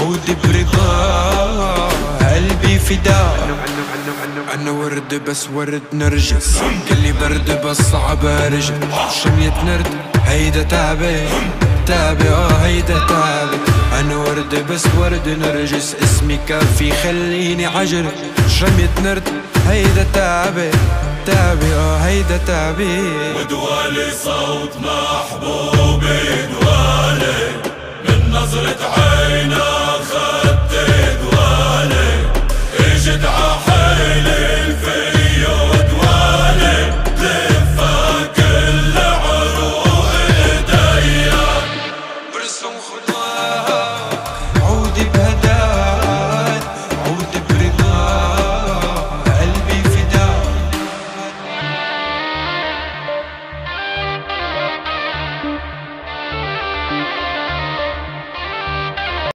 عود برضا قلبي فداء. أنا ورد بس ورد نرجس، كلي برد بس صعب أرجع. شمية نرد هيدا تعبي تعبي هيدا تعبي. أنا ورد بس ورد نرجس، اسمي كافي خليني عجر. شمية نرد هيدا تعبي تعبي هيدا تعبي. ودوالي صوت محبوبي دوالي من نظرة عين